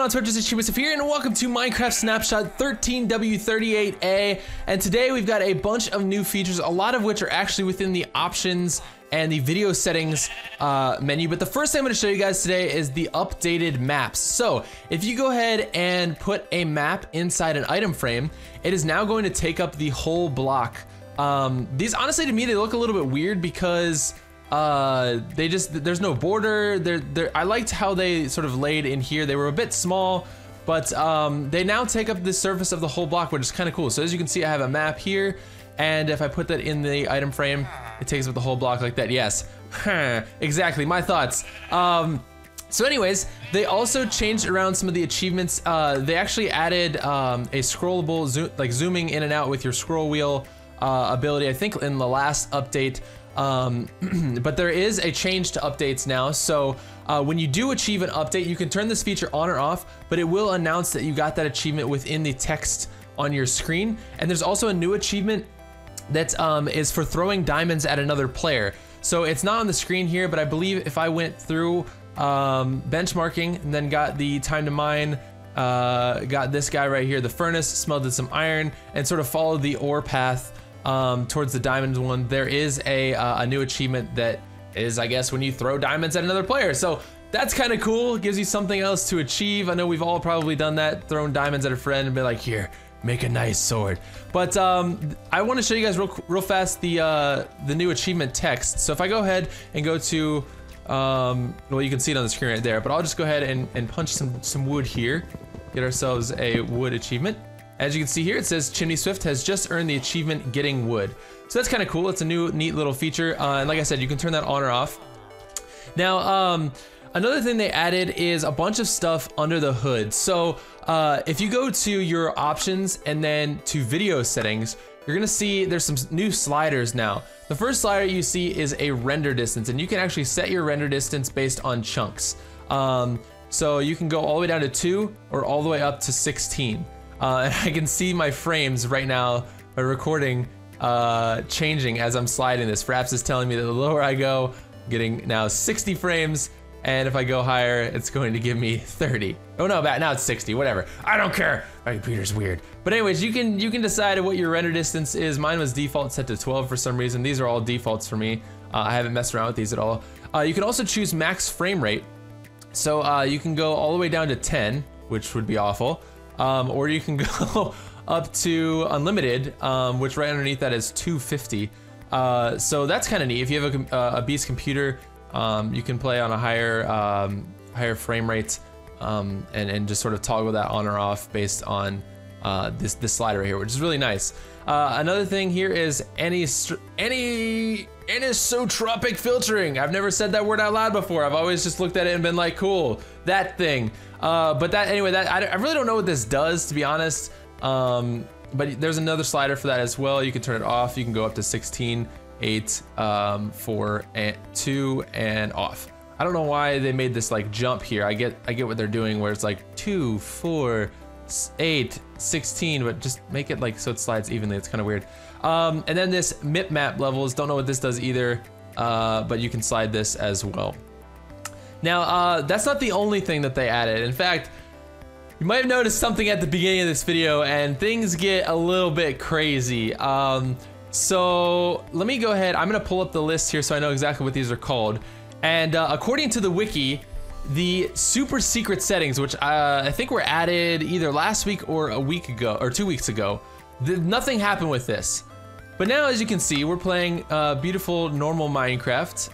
on, Twitch? This is ChimneySwift here, and welcome to Minecraft Snapshot 13w38a. And today we've got a bunch of new features, a lot of which are actually within the options and the video settings menu. But the first thing I'm going to show you guys today is the updated maps. So if you go ahead and put a map inside an item frame, it is now going to take up the whole block. These, honestly, to me, they look a little bit weird because there's no border. I liked how they sort of laid in here. They were a bit small, but they now take up the surface of the whole block, which is kind of cool. So as you can see, I have a map here, and if I put that in the item frame, it takes up the whole block like that. Yes, exactly, my thoughts. So anyways, they also changed around some of the achievements. They actually added a scrollable, zooming in and out with your scroll wheel ability, I think in the last update. But there is a change to updates now. So when you do achieve an update, you can turn this feature on or off, but it will announce that you got that achievement within the text on your screen. And there's also a new achievement that is for throwing diamonds at another player. So it's not on the screen here, but I believe if I went through benchmarking and then got the time to mine, got this guy right here, the furnace, smelted some iron, and sort of followed the ore path towards the diamonds one, there is a new achievement that is, I guess, when you throw diamonds at another player. So that's kind of cool. It gives you something else to achieve. I know we've all probably done that, thrown diamonds at a friend and be like, here, make a nice sword. But I want to show you guys real fast the new achievement text. So if I go ahead and go to, well, you can see it on the screen right there, but I'll just go ahead and punch some wood here, get ourselves a wood achievement. As you can see here, it says ChimneySwift has just earned the achievement getting wood. So that's kind of cool. It's a new, neat little feature. And like I said, you can turn that on or off. Now, another thing they added is a bunch of stuff under the hood. So if you go to your options and then to video settings, you're gonna see there's some new sliders now. The first slider you see is a render distance, and you can actually set your render distance based on chunks. So you can go all the way down to 2 or all the way up to 16. And I can see my frames right now by recording changing as I'm sliding this. Fraps is telling me that the lower I go, I'm getting now 60 frames, and if I go higher, it's going to give me 30. Oh no, now it's 60, whatever. I don't care, my computer's weird. But anyways, you can decide what your render distance is. Mine was default set to 12 for some reason. These are all defaults for me. I haven't messed around with these at all. You can also choose max frame rate. So you can go all the way down to 10, which would be awful. Or you can go up to unlimited, which right underneath that is 250. So that's kind of neat. If you have a beast computer, you can play on a higher frame rate, and just sort of toggle that on or off based on this slider right here, which is really nice. Another thing here is anisotropic filtering. I've never said that word out loud before. I've always just looked at it and been like, cool, that thing. But that, anyway, I really don't know what this does, to be honest. But there's another slider for that as well. You can turn it off. You can go up to 16, 8, 4, and 2, and off. I don't know why they made this like jump here. I get what they're doing, where it's like 2, 4, 8, 16, but just make it like so it slides evenly. It's kind of weird. And then this MIP map levels, don't know what this does either, but you can slide this as well. Now, that's not the only thing that they added. In fact, you might have noticed something at the beginning of this video, and things get a little bit crazy. So let me go ahead. I'm gonna pull up the list here so I know exactly what these are called. And according to the wiki, the super secret settings, which I think were added either last week or a week ago, or 2 weeks ago, nothing happened with this. But now, as you can see, we're playing beautiful, normal Minecraft,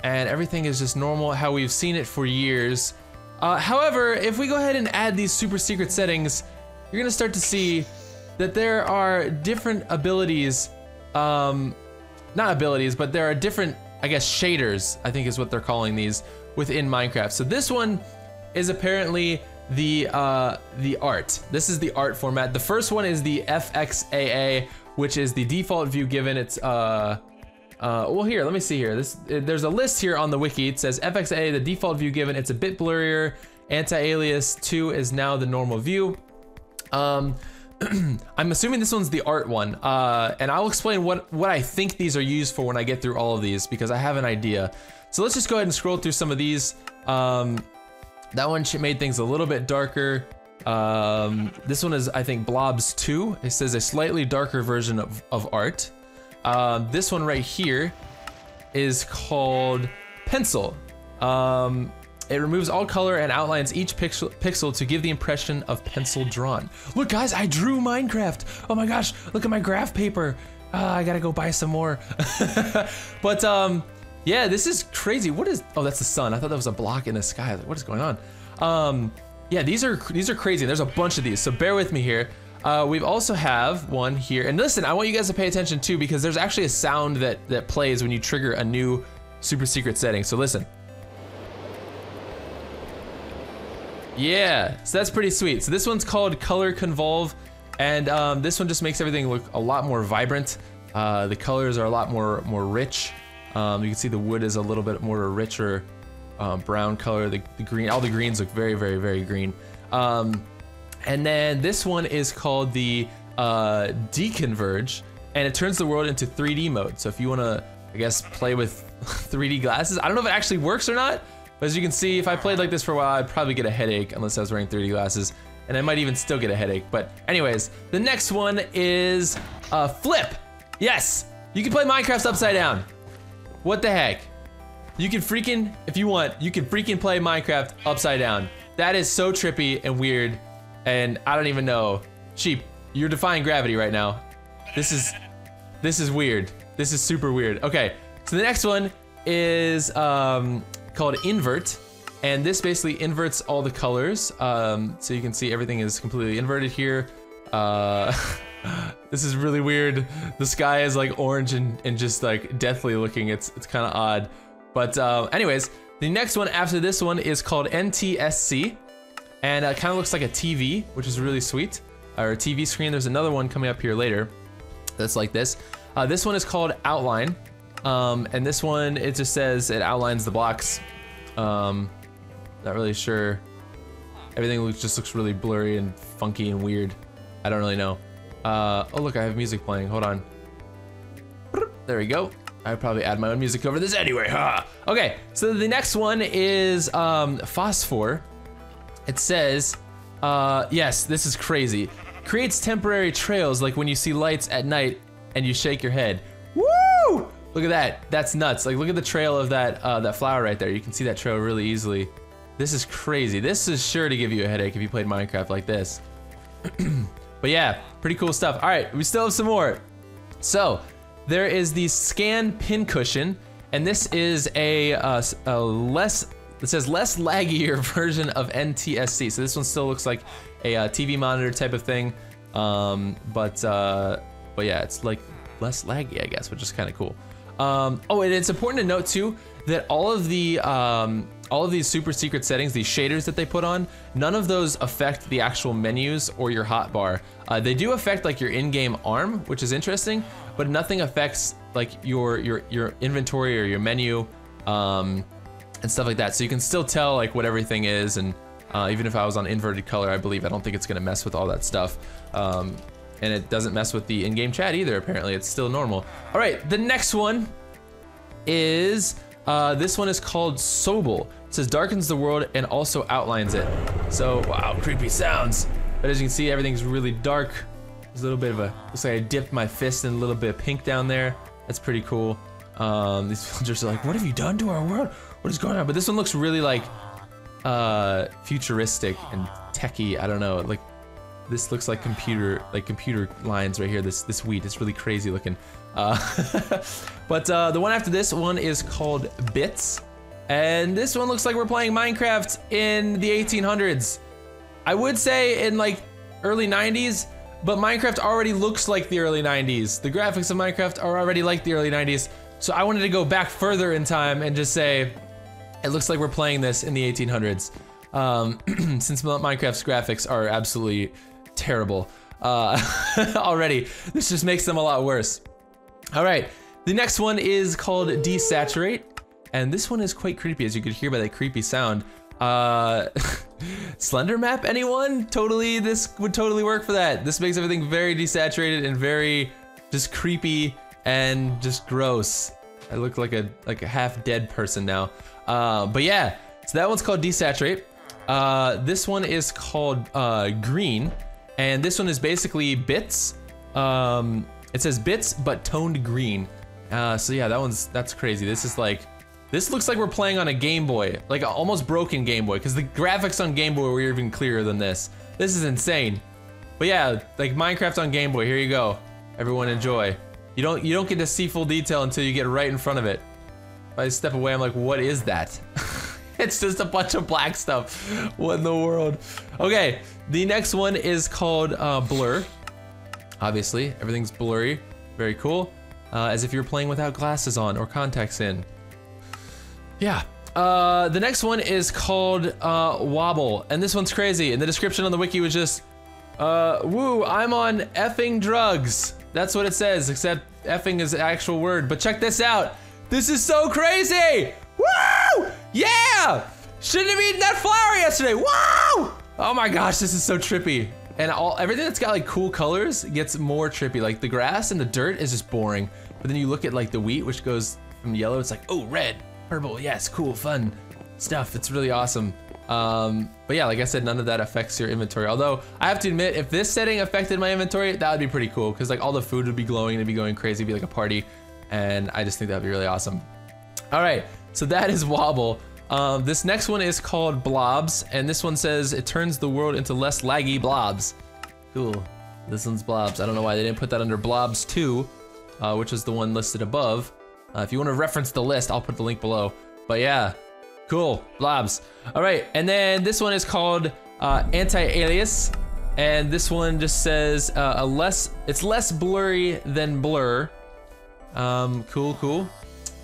and everything is just normal, how we've seen it for years. However, if we go ahead and add these super secret settings, you're gonna start to see that there are different abilities, not abilities, but there are different, I guess, shaders, I think is what they're calling these, within Minecraft. So this one is apparently the art. This is the art format. The first one is the FXAA, which is the default view given. It's well, here, let me see here. There's a list here on the wiki. It says FXAA, the default view given. It's a bit blurrier. Antialias 2 is now the normal view. I'm assuming this one's the art one, and I'll explain what I think these are used for when I get through all of these, because I have an idea. So let's just go ahead and scroll through some of these. That one made things a little bit darker. This one is, I think, Blobs 2. It says a slightly darker version of art. This one right here is called Pencil. It removes all color and outlines each pixel to give the impression of pencil drawn. Look guys, I drew Minecraft. Oh my gosh, look at my graph paper. I gotta go buy some more. But yeah, this is crazy. What is, oh, that's the sun. I thought that was a block in the sky. Like, what is going on? Yeah, these are crazy. There's a bunch of these, so bear with me here. We also have one here, and listen, I want you guys to pay attention too, because there's actually a sound that plays when you trigger a new super secret setting, so listen. Yeah, so that's pretty sweet. So this one's called Color Convolve, and this one just makes everything look a lot more vibrant. The colors are a lot more rich. You can see the wood is a little bit more richer brown color. The green, all the greens look very, very, very green. And then this one is called the Deconverge, and it turns the world into 3D mode. So if you want to, I guess, play with 3D glasses, I don't know if it actually works or not. But as you can see, if I played like this for a while, I'd probably get a headache unless I was wearing 3D glasses, and I might even still get a headache. But anyways, the next one is Flip. Yes, you can play Minecraft upside down. What the heck? You can freaking, if you want, you can freaking play Minecraft upside down. That is so trippy and weird, and I don't even know. Sheep, you're defying gravity right now. This is weird. This is super weird. Okay, so the next one is called Invert, and this basically inverts all the colors, so you can see everything is completely inverted here. This is really weird. The sky is like orange and just like deathly looking. It's kind of odd, but anyways, the next one after this one is called NTSC, and it kind of looks like a TV, which is really sweet, or a TV screen. There's another one coming up here later that's like this. This one is called Outline. And this one, it just says it outlines the blocks. Not really sure. Everything just looks really blurry and funky and weird. I don't really know. Oh look, I have music playing, hold on. There we go. I would probably add my own music over this anyway, ha! Okay, so the next one is Phosphor. It says, yes, this is crazy. Creates temporary trails like when you see lights at night and you shake your head. Woo! Look at that, that's nuts. Like look at the trail of that that flower right there. You can see that trail really easily. This is crazy. This is sure to give you a headache if you played Minecraft like this. But yeah, pretty cool stuff. All right, we still have some more. So there is the Scan Pincushion, and this is a less, it says less laggier version of NTSC. So this one still looks like a TV monitor type of thing, but yeah, it's like less laggy, I guess, which is kind of cool. Oh, and it's important to note too that all of these super secret settings, these shaders that they put on, none of those affect the actual menus or your hotbar. They do affect like your in-game arm, which is interesting, but nothing affects like your inventory or your menu and stuff like that. So you can still tell like what everything is, and even if I was on inverted color, I believe, I don't think it's gonna mess with all that stuff. And it doesn't mess with the in-game chat either, apparently. It's still normal. All right, the next one is, this one is called Sobel. It says darkens the world and also outlines it. So, wow, creepy sounds. But as you can see, everything's really dark. There's a little bit of a, looks like I dipped my fist in a little bit of pink down there. That's pretty cool. These villagers are like, what have you done to our world? What is going on? But this one looks really like, futuristic and techie. I don't know, like, this looks like computer lines right here. This wheat, it's really crazy looking. But the one after this one is called Bits, and this one looks like we're playing Minecraft in the 1800s. I would say in like early 90s, but Minecraft already looks like the early 90s. The graphics of Minecraft are already like the early 90s. So I wanted to go back further in time and just say, it looks like we're playing this in the 1800s. Since Minecraft's graphics are absolutely terrible already, this just makes them a lot worse. All right, the next one is called Desaturate, and this one is quite creepy, as you could hear by that creepy sound. Slender map, anyone? Totally, this would totally work for that. This makes everything very desaturated and very just creepy and just gross. I look like a half dead person now. But yeah, so that one's called Desaturate. This one is called green, and this one is basically bits. It says bits, but toned green. So yeah, that's crazy. This looks like we're playing on a Game Boy, like an almost broken Game Boy, because the graphics on Game Boy were even clearer than this. This is insane. But yeah, like Minecraft on Game Boy, here you go. Everyone enjoy. You don't get to see full detail until you get right in front of it. If I step away, I'm like, what is that? It's just a bunch of black stuff. What in the world? Okay, the next one is called blur. Obviously, everything's blurry. Very cool. As if you're playing without glasses on or contacts in. Yeah. The next one is called wobble, and this one's crazy. And the description on the wiki was just, woo, I'm on effing drugs. That's what it says, except effing is the actual word. But check this out. This is so crazy. Woo! Yeah! Shouldn't have eaten that flower yesterday. Woo! Oh my gosh, this is so trippy. And everything that's got like cool colors gets more trippy. Like the grass and the dirt is just boring. But then you look at like the wheat, which goes from yellow, it's like, oh, red, purple, yes, cool, fun stuff. It's really awesome. But yeah, like I said, none of that affects your inventory. Although I have to admit, if this setting affected my inventory, that would be pretty cool, because like all the food would be glowing and it'd be going crazy, it'd be like a party. And I just think that'd be really awesome. All right, so that is wobble. This next one is called blobs, and this one says it turns the world into less laggy blobs. Cool. This one's blobs. I don't know why they didn't put that under blobs 2, which is the one listed above. If you want to reference the list, I'll put the link below. But yeah, cool, blobs. All right, and then this one is called Antialias, and this one just says it's less blurry than blur. Cool.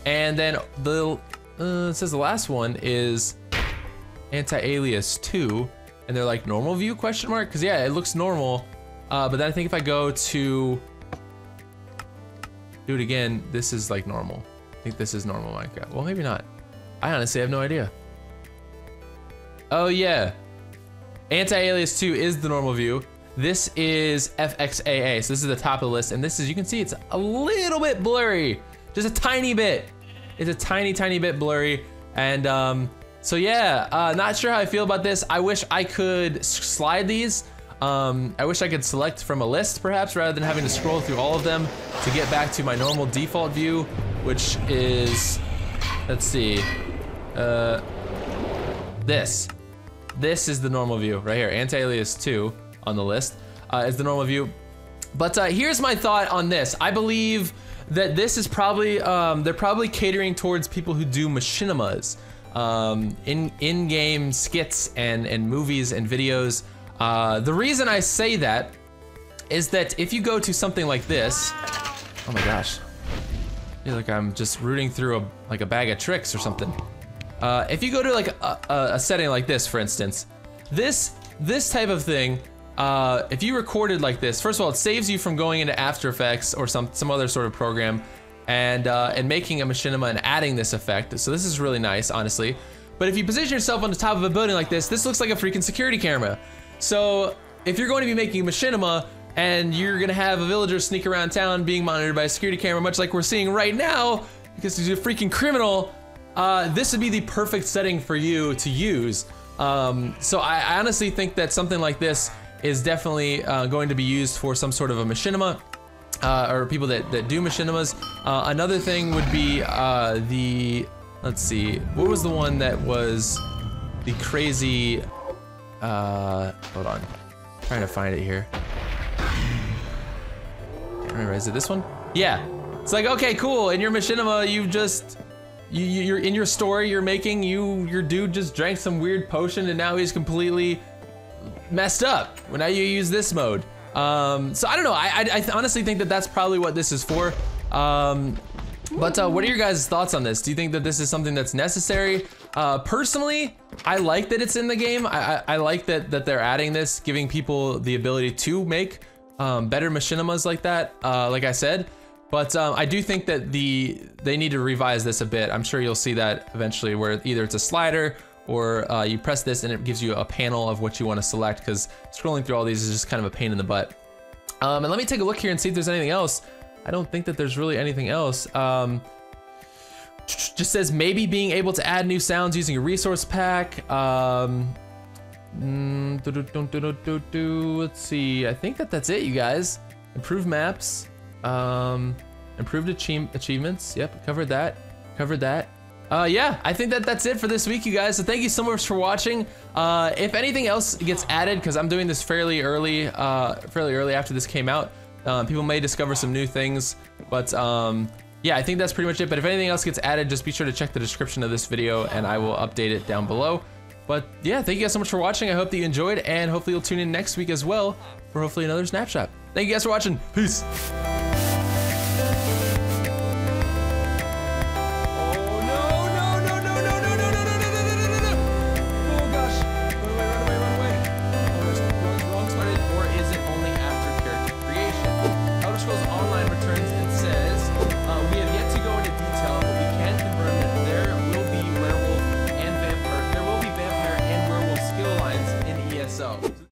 And then it says the last one is Antialias 2, and they're like normal view question mark, because yeah, it looks normal, but then I think if I go to do it again, this is like normal. I think this is normal Minecraft. Well, maybe not. I honestly have no idea. Oh yeah, Antialias 2 is the normal view. This is FXAA, so this is the top of the list, and this is, you can see it's a little bit blurry, just a tiny bit. It's a tiny bit blurry, and so yeah, not sure how I feel about this. I wish I could slide these. I wish I could select from a list, perhaps, rather than having to scroll through all of them to get back to my normal default view, which is, let's see, this is the normal view right here. Antialias 2 on the list is the normal view. But here's my thought on this. I believe that this is probably, they're probably catering towards people who do machinimas, in-game skits and movies and videos. The reason I say that is that if you go to something like this, oh my gosh, I feel like I'm just rooting through a bag of tricks or something. If you go to like a setting like this, for instance, this type of thing, if you recorded like this, first of all, it saves you from going into After Effects or some other sort of program and making a machinima and adding this effect. So this is really nice, honestly. But if you position yourself on the top of a building like this looks like a freaking security camera. So if you're going to be making a machinima and you're gonna have a villager sneak around town being monitored by a security camera, much like we're seeing right now, because he's a freaking criminal, this would be the perfect setting for you to use. So I honestly think that something like this is definitely going to be used for some sort of a machinima, or people that do machinimas. Another thing would be let's see, what was the one that was the crazy, hold on, I'm trying to find it here. Can't remember, is it this one? Yeah, it's like, okay, cool, in your machinima, you're in your story you're making, your dude just drank some weird potion and now he's completely messed up. Well, now you use this mode. So I don't know, I honestly think that that's probably what this is for. But what are your guys' thoughts on this? Do you think that this is something that's necessary? Personally, I like that it's in the game. I like that they're adding this, giving people the ability to make better machinimas like that, like I said. But I do think that they need to revise this a bit. I'm sure you'll see that eventually, where either it's a slider or you press this and it gives you a panel of what you want to select, because scrolling through all these is just kind of a pain in the butt. And let me take a look here and see if there's anything else. I don't think that there's really anything else. Just says maybe being able to add new sounds using a resource pack. Let's see. I think that's it, you guys. Improved maps. Improved achievements. Yep, covered that. Yeah, I think that's it for this week, you guys. So thank you so much for watching. If anything else gets added, because I'm doing this fairly early after this came out, people may discover some new things. But yeah, I think that's pretty much it. But if anything else gets added, just be sure to check the description of this video, and I will update it down below. But yeah, thank you guys so much for watching. I hope that you enjoyed, and hopefully you'll tune in next week as well for hopefully another snapshot. Thank you guys for watching. Peace.